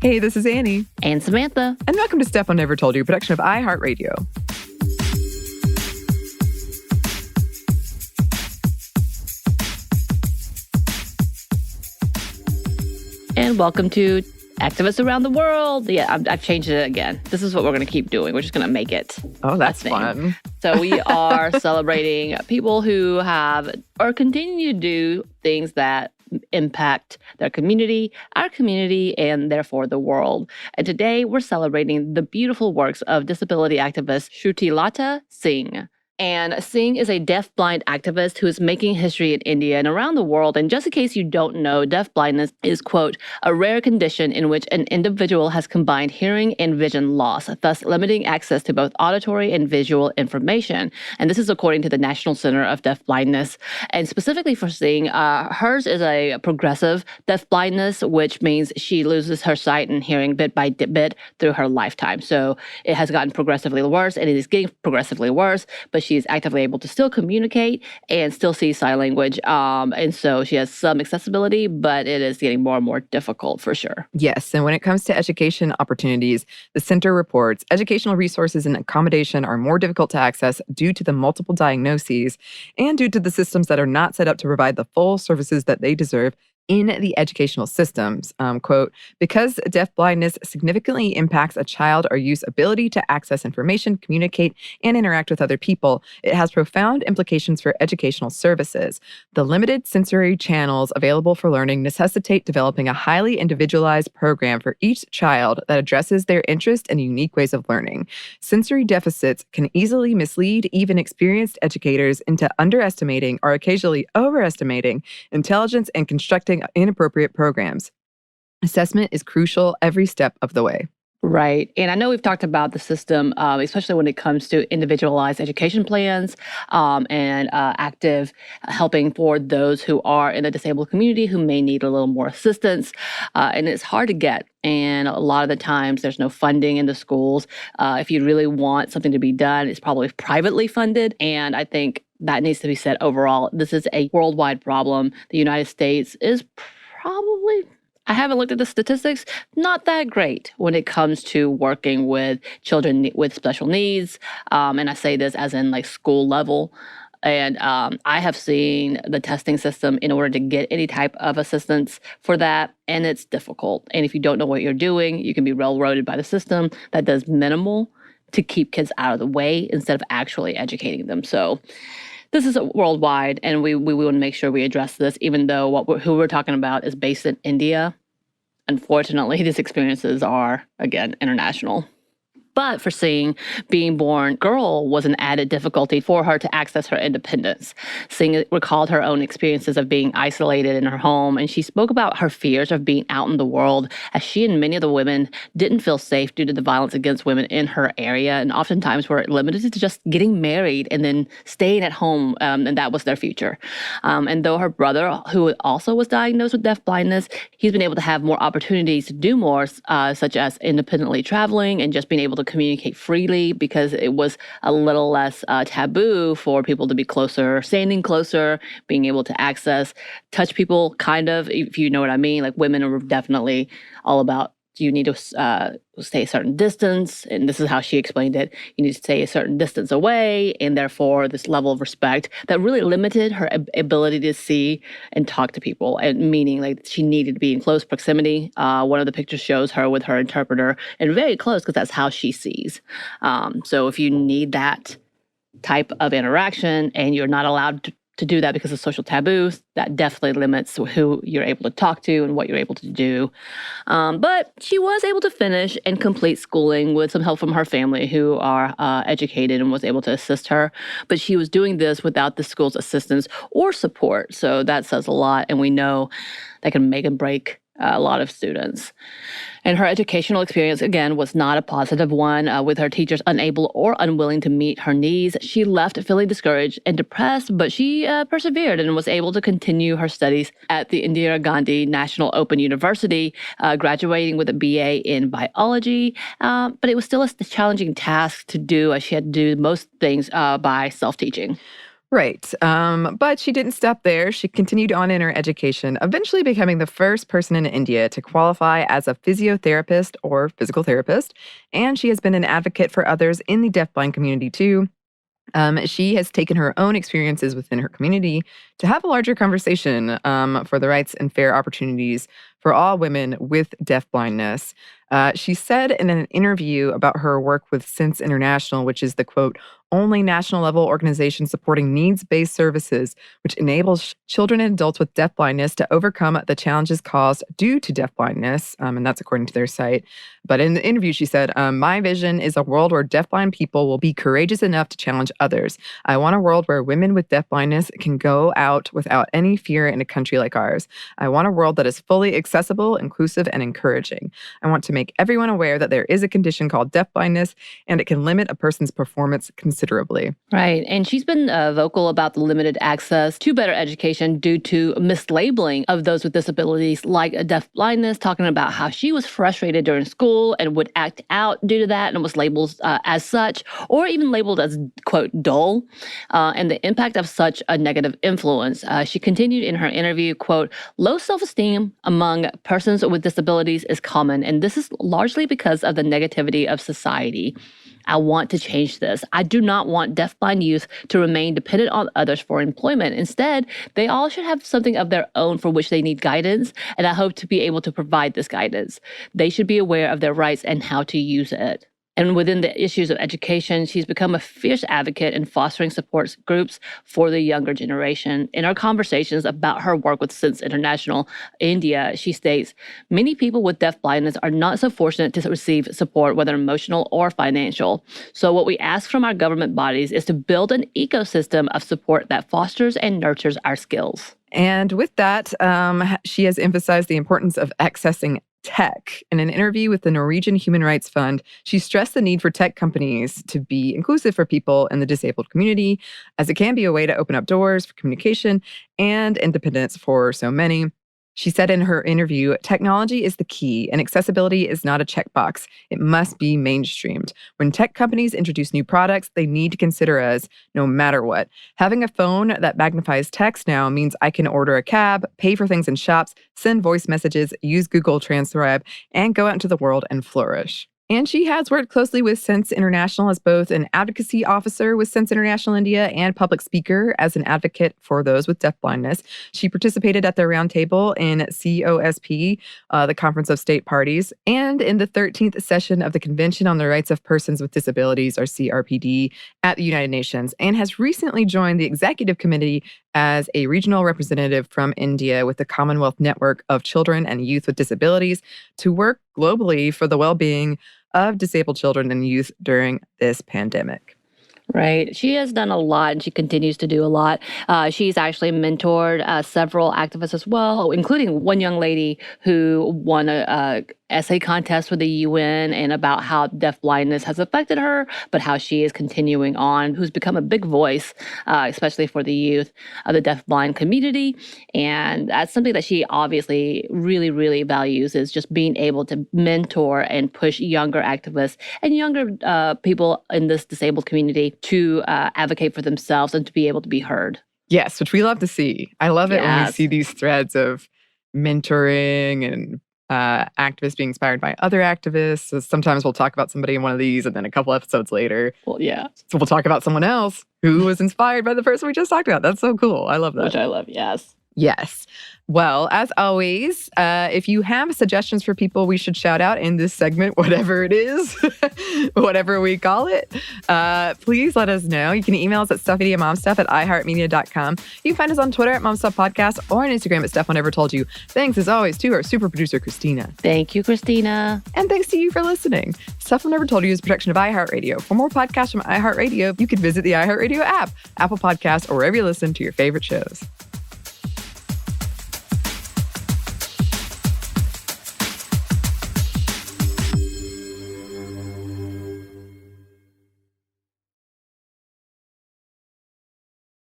Hey, this is Anney. And Samantha. And welcome to Step on Never Told You, a production of iHeartRadio. And welcome to Activists Around the World. Yeah, I've changed it again. This is what we're going to keep doing. We're just going to make it. Oh, that's fun. So we are celebrating people who have or continue to do things that impact their community, our community, and therefore the world. And today we're celebrating the beautiful works of disability activist Shrutilata Singh. And Singh is a deafblind activist who is making history in India and around the world. And just in case you don't know, deafblindness is, quote, a rare condition in which an individual has combined hearing and vision loss, thus limiting access to both auditory and visual information. And this is according to the National Center of Deafblindness. And specifically for Singh, hers is a progressive deafblindness, which means she loses her sight and hearing bit by bit through her lifetime. So it has gotten progressively worse, and it is getting progressively worse, but she's actively able to still communicate and still see sign language. And so she has some accessibility, but it is getting more and more difficult for sure. Yes. And when it comes to education opportunities, the center reports educational resources and accommodation are more difficult to access due to the multiple diagnoses and due to the systems that are not set up to provide the full services that they deserve in the educational systems. Quote, because deafblindness significantly impacts a child or youth's ability to access information, communicate, and interact with other people, it has profound implications for educational services. The limited sensory channels available for learning necessitate developing a highly individualized program for each child that addresses their interest and unique ways of learning. Sensory deficits can easily mislead even experienced educators into underestimating or occasionally overestimating intelligence and constructing inappropriate programs. Assessment is crucial every step of the way. Right. And I know we've talked about the system, especially when it comes to individualized education plans and active helping for those who are in the disabled community who may need a little more assistance. And it's hard to get. And a lot of the times there's no funding in the schools. If you really want something to be done, it's probably privately funded. And I think that needs to be said overall. This is a worldwide problem. The United States is probably, I haven't looked at the statistics, not that great when it comes to working with children with special needs. And I say this as in like school level. And I have seen the testing system in order to get any type of assistance for that, and it's difficult. And if you don't know what you're doing, you can be railroaded by the system that does minimal to keep kids out of the way instead of actually educating them. So this is worldwide, and we want to make sure we address this, even though who we're talking about is based in India. Unfortunately, these experiences are, again, international. But for Singh, being born girl was an added difficulty for her to access her independence. Singh recalled her own experiences of being isolated in her home, and she spoke about her fears of being out in the world, as she and many of the women didn't feel safe due to the violence against women in her area, and oftentimes were limited to just getting married and then staying at home, and that was their future. And though her brother, who also was diagnosed with deafblindness, he's been able to have more opportunities to do more, such as independently traveling and just being able to communicate freely, because it was a little less taboo for people to be closer, standing closer, being able to access, touch people, kind of, if you know what I mean. Like women are definitely all about, you need to stay a certain distance, and this is how she explained it. You need to stay a certain distance away, and therefore this level of respect that really limited her ability to see and talk to people, and meaning like she needed to be in close proximity. One of the pictures shows her with her interpreter and very close, because that's how she sees. So if you need that type of interaction and you're not allowed to do that because of social taboos, that definitely limits who you're able to talk to and what you're able to do. But she was able to finish and complete schooling with some help from her family, who are educated, and was able to assist her. But she was doing this without the school's assistance or support. So that says a lot, and we know that can make and break a lot of students. And her educational experience, again, was not a positive one, with her teachers unable or unwilling to meet her needs. She left feeling discouraged and depressed, but she persevered and was able to continue her studies at the Indira Gandhi National Open University, graduating with a BA in biology. But it was still a challenging task to do, as she had to do most things by self-teaching. Right. But she didn't stop there. She continued on in her education, eventually becoming the first person in India to qualify as a physiotherapist or physical therapist. And she has been an advocate for others in the deafblind community too. She has taken her own experiences within her community to have a larger conversation for the rights and fair opportunities for all women with deafblindness. She said in an interview about her work with Sense International, which is the quote, only national level organization supporting needs based services, which enables children and adults with deafblindness to overcome the challenges caused due to deafblindness. And that's according to their site. But in the interview, she said, my vision is a world where deafblind people will be courageous enough to challenge others. I want a world where women with deafblindness can go out without any fear in a country like ours. I want a world that is fully accessible, inclusive, and encouraging. I want to make everyone aware that there is a condition called deafblindness and it can limit a person's performance considerably. Right. And she's been vocal about the limited access to better education due to mislabeling of those with disabilities like deafblindness, talking about how she was frustrated during school and would act out due to that and was labeled as such, or even labeled as, quote, dull, and the impact of such a negative influence. She continued in her interview, quote, low self-esteem among persons with disabilities is common, and this is largely because of the negativity of society. I want to change this. I do not want deafblind youth to remain dependent on others for employment. Instead, they all should have something of their own for which they need guidance, and I hope to be able to provide this guidance. They should be aware of their rights and how to use it. And within the issues of education, she's become a fierce advocate in fostering support groups for the younger generation. In our conversations about her work with Sense International India, she states, many people with deafblindness are not so fortunate to receive support, whether emotional or financial. So what we ask from our government bodies is to build an ecosystem of support that fosters and nurtures our skills. And with that, she has emphasized the importance of accessing tech. In an interview with the Norwegian Human Rights Fund, she stressed the need for tech companies to be inclusive for people in the disabled community, as it can be a way to open up doors for communication and independence for so many. She said in her interview, technology is the key and accessibility is not a checkbox. It must be mainstreamed. When tech companies introduce new products, they need to consider us no matter what. Having a phone that magnifies text now means I can order a cab, pay for things in shops, send voice messages, use Google Transcribe, and go out into the world and flourish. And she has worked closely with Sense International as both an advocacy officer with Sense International India and public speaker as an advocate for those with deafblindness. She participated at their roundtable in COSP, the Conference of State Parties, and in the 13th session of the Convention on the Rights of Persons with Disabilities, or CRPD, at the United Nations, and has recently joined the executive committee as a regional representative from India with the Commonwealth Network of Children and Youth with Disabilities to work globally for the well-being of disabled children and youth during this pandemic. Right. She has done a lot and she continues to do a lot. She's actually mentored several activists as well, including one young lady who won a essay contest with the UN and about how deafblindness has affected her, but how she is continuing on, who's become a big voice, especially for the youth of the deafblind community. And that's something that she obviously really, really values, is just being able to mentor and push younger activists and younger people in this disabled community to advocate for themselves and to be able to be heard. Yes, which we love to see. I love it when we see these threads of mentoring and activists being inspired by other activists. So sometimes we'll talk about somebody in one of these, and then a couple episodes later, so we'll talk about someone else who was inspired by the person we just talked about. That's so cool. I love that. Which I love, yes. Yes. Well, as always, if you have suggestions for people we should shout out in this segment, whatever it is, whatever we call it, please let us know. You can email us at stuffmediamomstuff@iheartmedia.com. You can find us on Twitter at momstuffpodcast or on Instagram at Stuff I Never Told You. Thanks, as always, to our super producer, Christina. Thank you, Christina. And thanks to you for listening. Stuff I Never Told You is a production of iHeartRadio. For more podcasts from iHeartRadio, you can visit the iHeartRadio app, Apple Podcasts, or wherever you listen to your favorite shows.